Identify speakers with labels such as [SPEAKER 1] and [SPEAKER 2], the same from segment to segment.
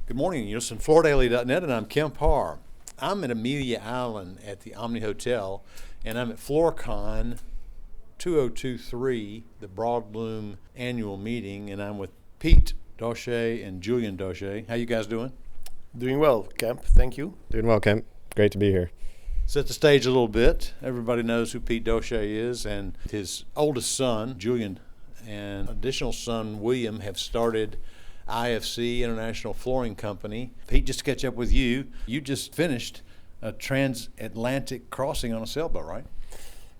[SPEAKER 1] Good morning. You're listening to FloorDaily.net, and I'm Kemp Harr. I'm at Amelia Island at the Omni Hotel, and I'm at FloorCon 2023, the Broadlume annual meeting, and I'm with Piet Dossche and Julian Dossche. How you guys doing?
[SPEAKER 2] Doing well, Kemp. Thank you.
[SPEAKER 3] Doing well, Kemp. Great to be here.
[SPEAKER 1] Set the stage a little bit. Everybody knows who Piet Dossche is, and his oldest son, Julian, and additional son, William, have started IFC, International Flooring Company. Piet, just to catch up with you, you just finished a transatlantic crossing on a sailboat, right?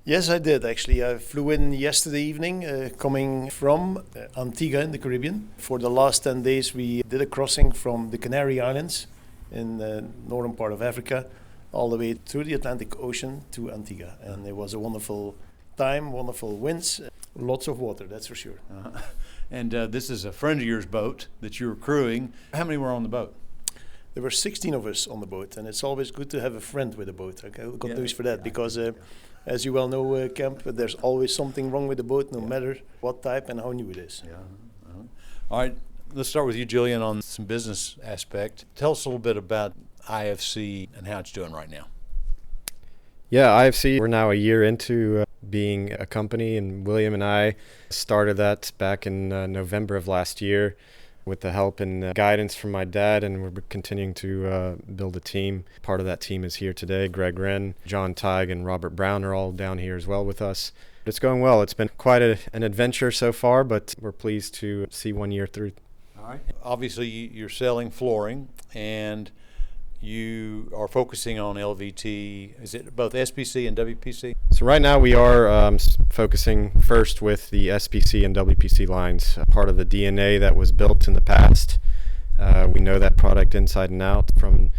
[SPEAKER 2] Yes, I did actually. I flew in yesterday evening, coming from Antigua in the Caribbean. For the last 10 days, we did a crossing from the Canary Islands in the northern part of Africa, all the way through the Atlantic Ocean to Antigua. And it was a wonderful time, wonderful winds, lots of water, that's for sure.
[SPEAKER 1] And this is a friend of yours boat that you were crewing. How many were on the boat?
[SPEAKER 2] There were 16 of us on the boat, and it's always good to have a friend with a boat. I got news for that, because as you well know, Kemp, there's always something wrong with the boat, no matter what type and how new it is.
[SPEAKER 1] Yeah. All right, let's start with you, Julian, on some business aspect. Tell us a little bit about IFC and how it's doing right now.
[SPEAKER 3] Yeah, IFC, we're now a year into being a company, and William and I started that back in November of last year with the help and guidance from my dad, and we're continuing to build a team. Part of that team is here today. Greg Wren, John Teig, and Robert Brown are all down here as well with us. It's going well. It's been quite an adventure so far, but we're pleased to see 1 year through.
[SPEAKER 1] All right. Obviously, you're selling flooring, and you are focusing on LVT. Is it both SPC and WPC?
[SPEAKER 3] So right now we are focusing first with the SPC and WPC lines, part of the DNA that was built in the past. We know that product inside and out from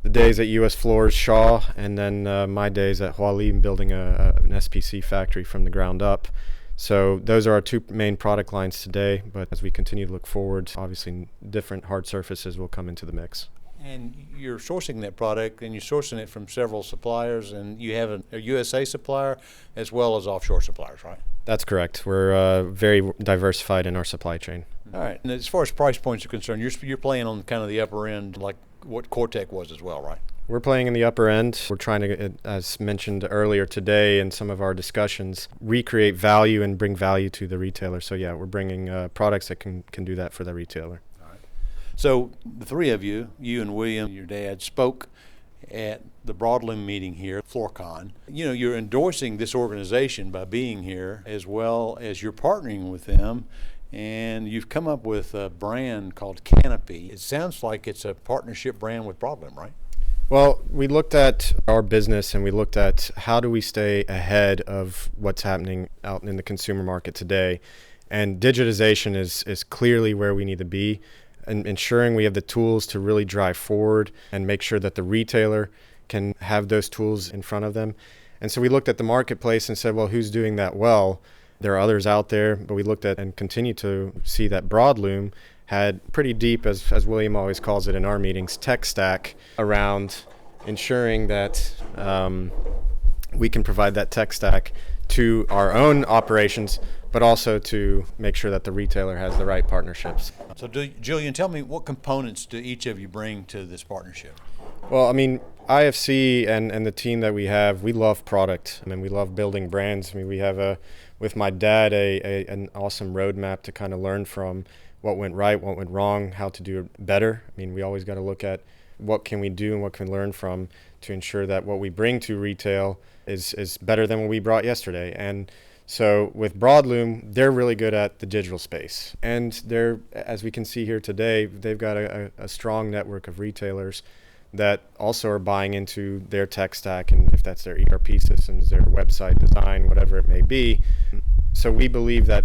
[SPEAKER 3] the days at US Floors, Shaw, and then my days at Hualim building an SPC factory from the ground up. So those are our two main product lines today, but as we continue to look forward, obviously different hard surfaces will come into the mix.
[SPEAKER 1] And you're sourcing that product, and you're sourcing it from several suppliers, and you have a USA supplier as well as offshore suppliers, right?
[SPEAKER 3] That's correct. We're very diversified in our supply chain.
[SPEAKER 1] All right. And as far as price points are concerned, you're playing on kind of the upper end, like what Cortec was as well, right?
[SPEAKER 3] We're playing in the upper end. We're trying to, as mentioned earlier today in some of our discussions, recreate value and bring value to the retailer. So yeah, we're bringing products that can do that for the retailer.
[SPEAKER 1] So the three of you and William, your dad, spoke at the Broadlume meeting here, FloorCon. You know, you're endorsing this organization by being here, as well as you're partnering with them, and you've come up with a brand called Canopy. It sounds like it's a partnership brand with Broadlume, right?
[SPEAKER 3] Well, we looked at our business and we looked at how do we stay ahead of what's happening out in the consumer market today, and digitization is clearly where we need to be. And ensuring we have the tools to really drive forward and make sure that the retailer can have those tools in front of them. And so we looked at the marketplace and said, well, who's doing that well? There are others out there, but we looked at and continue to see that Broadlume had pretty deep, as William always calls it in our meetings, tech stack around ensuring that we can provide that tech stack to our own operations, but also to make sure that the retailer has the right partnerships.
[SPEAKER 1] So Julian, tell me, what components do each of you bring to this partnership?
[SPEAKER 3] Well, I mean, IFC and the team that we have, we love product. I mean, we love building brands. I mean, we have with my dad, an awesome roadmap to kind of learn from what went right, what went wrong, how to do it better. I mean, we always got to look at what can we do and what can we learn from to ensure that what we bring to retail is better than what we brought yesterday. And so with Broadlume, they're really good at the digital space. And they're, as we can see here today, they've got a strong network of retailers that also are buying into their tech stack, and if that's their ERP systems, their website design, whatever it may be. So we believe that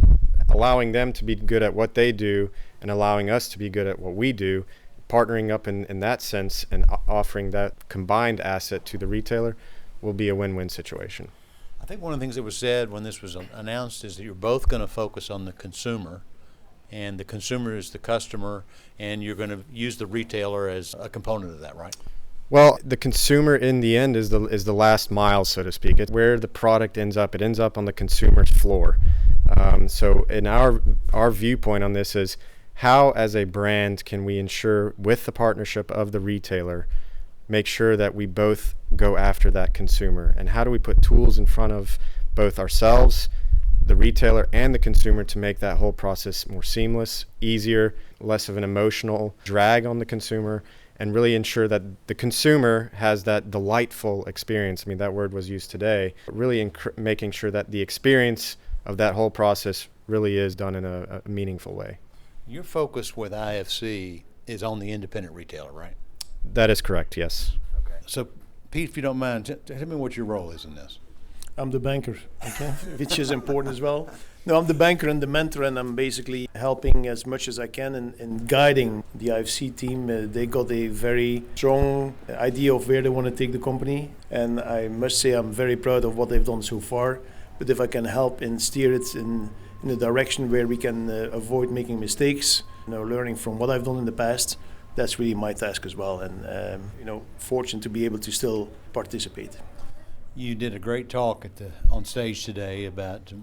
[SPEAKER 3] allowing them to be good at what they do and allowing us to be good at what we do, partnering up in that sense and offering that combined asset to the retailer will be a win-win situation.
[SPEAKER 1] I think one of the things that was said when this was announced is that you're both going to focus on the consumer, and the consumer is the customer, and you're going to use the retailer as a component of that, right?
[SPEAKER 3] Well, the consumer in the end is the last mile, so to speak. It's where the product ends up. It ends up on the consumer's floor. So in our viewpoint on this is how as a brand can we ensure, with the partnership of the retailer, make sure that we both go after that consumer? And how do we put tools in front of both ourselves, the retailer, and the consumer to make that whole process more seamless, easier, less of an emotional drag on the consumer, and really ensure that the consumer has that delightful experience? I mean, that word was used today. Really making sure that the experience of that whole process really is done in a meaningful way.
[SPEAKER 1] Your focus with IFC is on the independent retailer, right?
[SPEAKER 3] That is correct, yes.
[SPEAKER 1] Okay. So, Pete, if you don't mind, tell me what your role is in this.
[SPEAKER 2] I'm the banker, okay, which is important as well. No, I'm the banker and the mentor, and I'm basically helping as much as I can in guiding the IFC team. They got a very strong idea of where they want to take the company, and I must say I'm very proud of what they've done so far. But if I can help and steer it in a direction where we can avoid making mistakes, learning from what I've done in the past, that's really my task as well, and fortunate to be able to still participate.
[SPEAKER 1] You did a great talk on stage today about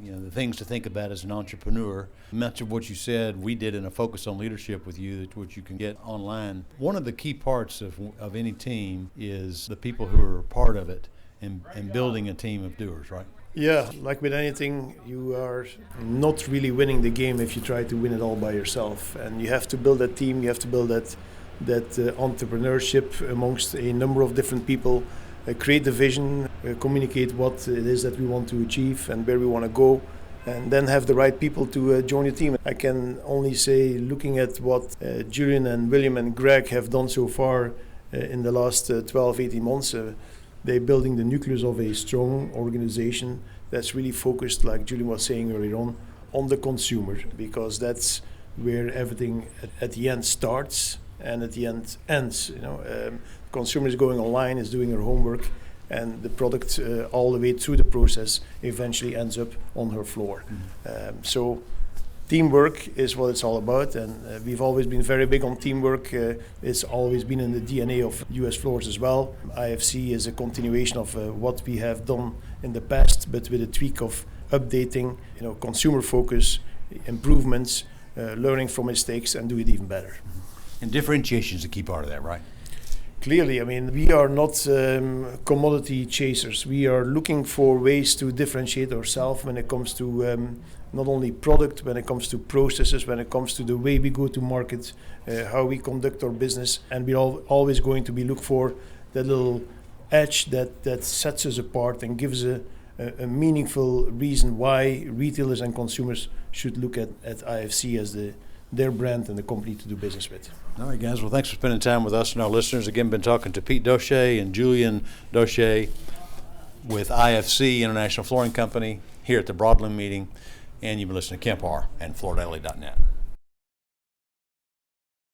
[SPEAKER 1] the things to think about as an entrepreneur. Much of what you said we did in a focus on leadership with you, which you can get online. One of the key parts of any team is the people who are part of it and building a team of doers, right?
[SPEAKER 2] Yeah, like with anything, you are not really winning the game if you try to win it all by yourself. And you have to build that team, you have to build that entrepreneurship amongst a number of different people. Create the vision, communicate what it is that we want to achieve and where we want to go, and then have the right people to join the team. I can only say, looking at what Julian and William and Greg have done so far in the last 12, 18 months, they're building the nucleus of a strong organization that's really focused, like Julian was saying earlier on the consumer, because that's where everything at the end starts and at the end ends. Consumer is going online, is doing her homework, and the product all the way through the process eventually ends up on her floor. So teamwork is what it's all about, and we've always been very big on teamwork. It's always been in the DNA of US Floors as well. IFC is a continuation of what we have done in the past, but with a tweak of updating, consumer focus, improvements, learning from mistakes, and do it even better.
[SPEAKER 1] And differentiation is a key part of that, right?
[SPEAKER 2] Clearly, we are not commodity chasers. We are looking for ways to differentiate ourselves when it comes to not only product, when it comes to processes, when it comes to the way we go to market, how we conduct our business. And we're always going to be look for that little edge that sets us apart and gives a meaningful reason why retailers and consumers should look at IFC as their brand and the company to do business with.
[SPEAKER 1] All right, guys. Well, thanks for spending time with us and our listeners. Again, been talking to Piet Dossche and Julian Dossche with IFC, International Flooring Company, here at the Broadlume meeting. And you've been listening to Kemp Harr and FloorDaily.net.